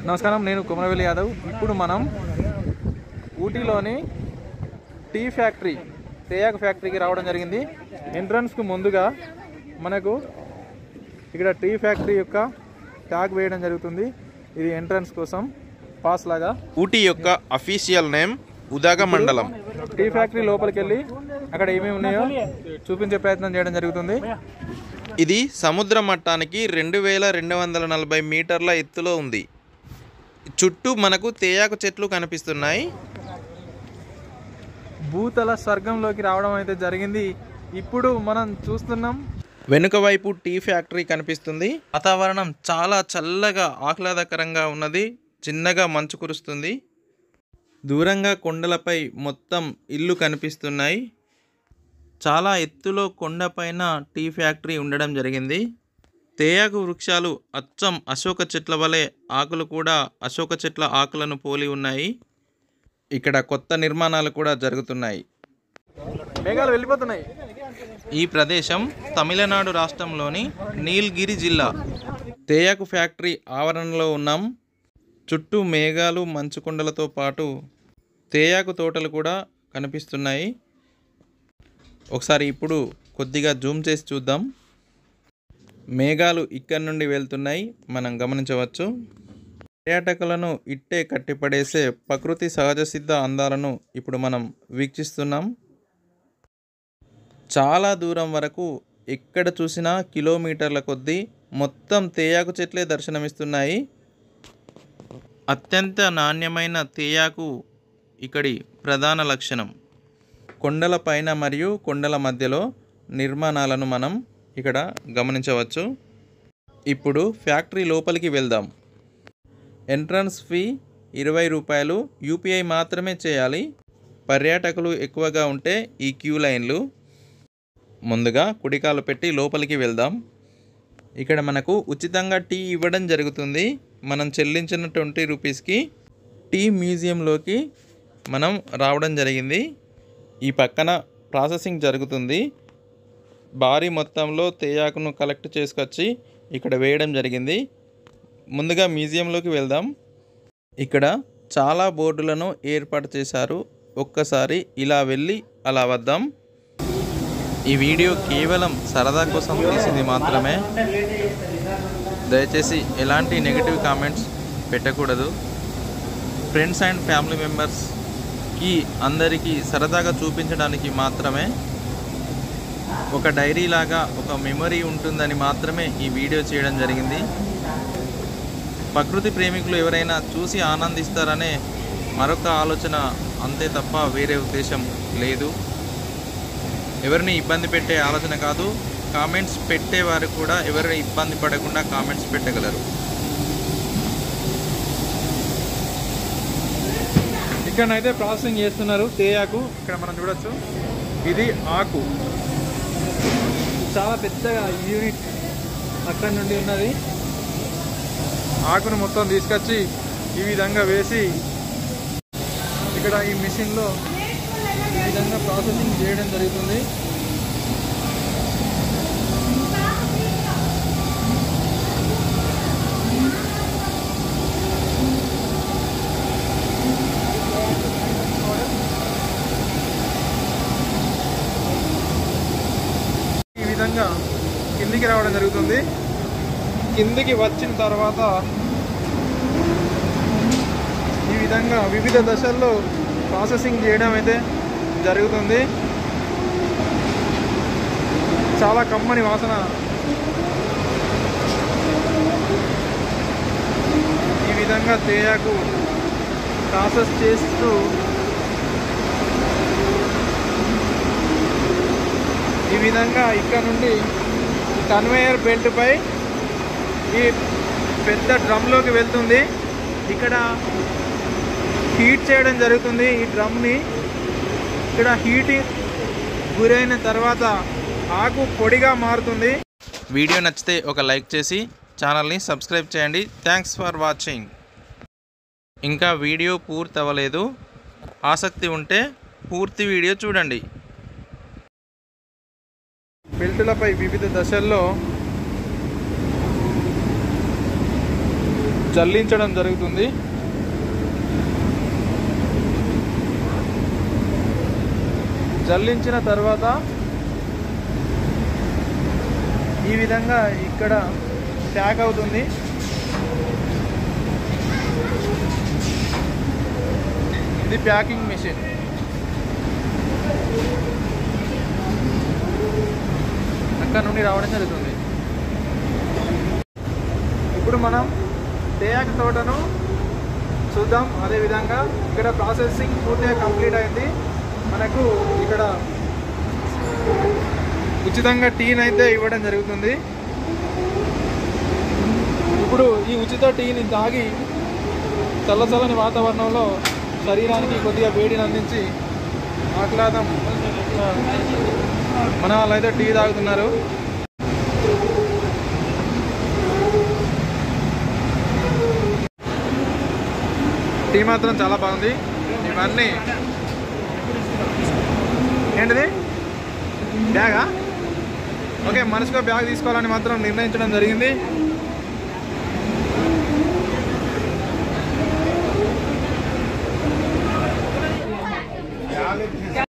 నమస్కారం, నేను కుమరవెల్లి యాదవ్. ఇప్పుడు మనం ఊటీలోని టీ ఫ్యాక్టరీ, తేయాకు ఫ్యాక్టరీకి రావడం జరిగింది. ఎంట్రన్స్కు ముందుగా మనకు ఇక్కడ టీ ఫ్యాక్టరీ యొక్క ట్యాగ్ వేయడం జరుగుతుంది. ఇది ఎంట్రన్స్ కోసం పాస్ లాగా. ఊటీ యొక్క official name Udhagamandalam. Tea factory లోపలికి వెళ్ళి అక్కడ ఏమేమి ఉన్నాయో చూపించే ప్రయత్నం చేయడం జరుగుతుంది. ఇది సముద్ర మట్టానికి 2240 మీటర్ల ఎత్తులో ఉంది. చుట్టూ మనకు తేయాకు చెట్లు కనిపిస్తున్నాయి. భూతల స్వర్గంలోకి రావడం అయితే జరిగింది. ఇప్పుడు మనం చూస్తున్నాం వెనుక వైపు టీ ఫ్యాక్టరీ కనిపిస్తుంది. వాతావరణం చాలా చల్లగా ఆహ్లాదకరంగా ఉన్నది. చిన్నగా మంచు కురుస్తుంది. దూరంగా కొండలపై మొత్తం ఇల్లు కనిపిస్తున్నాయి. చాలా ఎత్తులో కొండపైన టీ ఫ్యాక్టరీ ఉండడం జరిగింది. తేయాకు వృక్షాలు అచ్చం అశోక చెట్ల వలె, ఆకులు కూడా అశోక చెట్ల ఆకులను పోలి ఉన్నాయి. ఇక్కడ కొత్త నిర్మాణాలు కూడా జరుగుతున్నాయి. మేఘాలు వెళ్ళిపోతున్నాయి. ఈ ప్రదేశం తమిళనాడు రాష్ట్రంలోని నీలగిరి జిల్లా. తేయాకు ఫ్యాక్టరీ ఆవరణలో ఉన్నాం. చుట్టూ మేఘాలు, మంచు కొండలతో పాటు తేయాకు తోటలు కూడా కనిపిస్తున్నాయి. ఒకసారి ఇప్పుడు కొద్దిగా జూమ్ చేసి చూద్దాం. మేఘాలు ఇక్కడి నుండి వెళ్తున్నాయి, మనం గమనించవచ్చు. పర్యాటకులను ఇట్టే కట్టిపడేసే ప్రకృతి సహజ సిద్ధ అందాలను ఇప్పుడు మనం వీక్షిస్తున్నాం. చాలా దూరం వరకు ఎక్కడ చూసినా కిలోమీటర్ల కొద్దీ మొత్తం తేయాకు చెట్లే దర్శనమిస్తున్నాయి. అత్యంత నాణ్యమైన తేయాకు ఇక్కడి ప్రధాన లక్షణం. కొండల పైన మరియు కొండల మధ్యలో నిర్మాణాలను మనం ఇక్కడ గమనించవచ్చు. ఇప్పుడు ఫ్యాక్టరీ లోపలికి వెళ్దాం. ఎంట్రన్స్ ఫీ 20 రూపాయలు. యూపీఐ మాత్రమే చేయాలి. పర్యాటకులు ఎక్కువగా ఉంటే ఈ క్యూ లైన్లు. ముందుగా కుడికాలు పెట్టి లోపలికి వెళ్దాం. ఇక్కడ మనకు ఉచితంగా టీ ఇవ్వడం జరుగుతుంది. మనం చెల్లించిన 20 రూపీస్కి టీ మ్యూజియంలోకి మనం రావడం జరిగింది. ఈ పక్కన ప్రాసెసింగ్ జరుగుతుంది. భారీ మొత్తంలో తేయాకును కలెక్ట్ చేసుకొచ్చి ఇక్కడ వేయడం జరిగింది. ముందుగా మ్యూజియంలోకి వెళ్దాం. ఇక్కడ చాలా బోర్డులను ఏర్పాటు చేశారు. ఒక్కసారి ఇలా వెళ్ళి అలా వద్దాం. ఈ వీడియో కేవలం సరదా కోసం తీసింది మాత్రమే. దయచేసి ఎలాంటి నెగిటివ్ కామెంట్స్ పెట్టకూడదు. ఫ్రెండ్స్ అండ్ ఫ్యామిలీ మెంబర్స్కి అందరికీ సరదాగా చూపించడానికి మాత్రమే. ఒక డైరీ లాగా, ఒక మెమరీ ఉంటుందని మాత్రమే ఈ వీడియో చేయడం జరిగింది. ప్రకృతి ప్రేమికులు ఎవరైనా చూసి ఆనందిస్తారనే మరొక ఆలోచన, అంతే తప్ప వేరే ఉద్దేశం లేదు. ఎవరిని ఇబ్బంది పెట్టే ఆలోచన కాదు. కామెంట్స్ పెట్టేవారు కూడా ఎవరిని ఇబ్బంది పడకుండా కామెంట్స్ పెట్టగలరు. ఇక్కడనైతే ప్రాసెసింగ్ చేస్తున్నారు తేయాకు. ఇక్కడ మనం చూడొచ్చు, ఇది ఆకు. చాలా పెద్దగా యూనిట్ అక్కడి నుండి ఉన్నది. ఆకును మొత్తం తీసుకొచ్చి ఈ విధంగా వేసి ఇక్కడ ఈ మిషన్లో ఈ విధంగా ప్రాసెసింగ్ చేయడం జరుగుతుంది. ఈ విధంగా కిందికి రావడం జరుగుతుంది. కిందికి వచ్చిన తర్వాత ఈ విధంగా వివిధ దశల్లో ప్రాసెసింగ్ చేయడం అయితే జరుగుతుంది. చాలా కమ్మని వాసన. ఈ విధంగా తేయాకు ప్రాసెస్ చేస్తూ ఈ విధంగా ఇక్కడ నుండి కన్వేయర్ బెల్ట్ పై ఈ పెద్ద డ్రమ్లోకి వెళ్తుంది. ఇక్కడ హీట్ చేయడం జరుగుతుంది ఈ డ్రమ్ని. ఇక్కడ హీట్ గురైన తర్వాత ఆకు పొడిగా మారుతుంది. వీడియో నచ్చితే ఒక లైక్ చేసి ఛానల్ని సబ్స్క్రైబ్ చేయండి. Thanks for watching. ఇంకా వీడియో పూర్తి అవ్వలేదు. ఆసక్తి ఉంటే పూర్తి వీడియో చూడండి. బెల్టులపై వివిధ దశల్లో జల్లించడం జరుగుతుంది. జల్లించిన తర్వాత ఈ విధంగా ఇక్కడ ప్యాక్ అవుతుంది. ఇది ప్యాకింగ్ మెషిన్. అక్కడ నుండి రావడం జరుగుతుంది. ఇప్పుడు మనం తేయాకు తోటను చూద్దాం. అదేవిధంగా ఇక్కడ ప్రాసెసింగ్ పూర్తిగా కంప్లీట్ అయింది. మనకు ఇక్కడ ఉచితంగా టీని అయితే ఇవ్వడం జరుగుతుంది. ఇప్పుడు ఈ ఉచిత టీని తాగి చల్లచల్లని వాతావరణంలో శరీరానికి కొద్దిగా వేడిని అందించి ఆహ్లాదం మన వాళ్ళైతే టీ తాగుతున్నారు. టీ మాత్రం చాలా బాగుంది. ఇవన్నీ ఏంటిది బ్యాగా? ఓకే, మనసుగా బ్యాగ్ తీసుకోవాలని మాత్రం నిర్ణయించడం జరిగింది.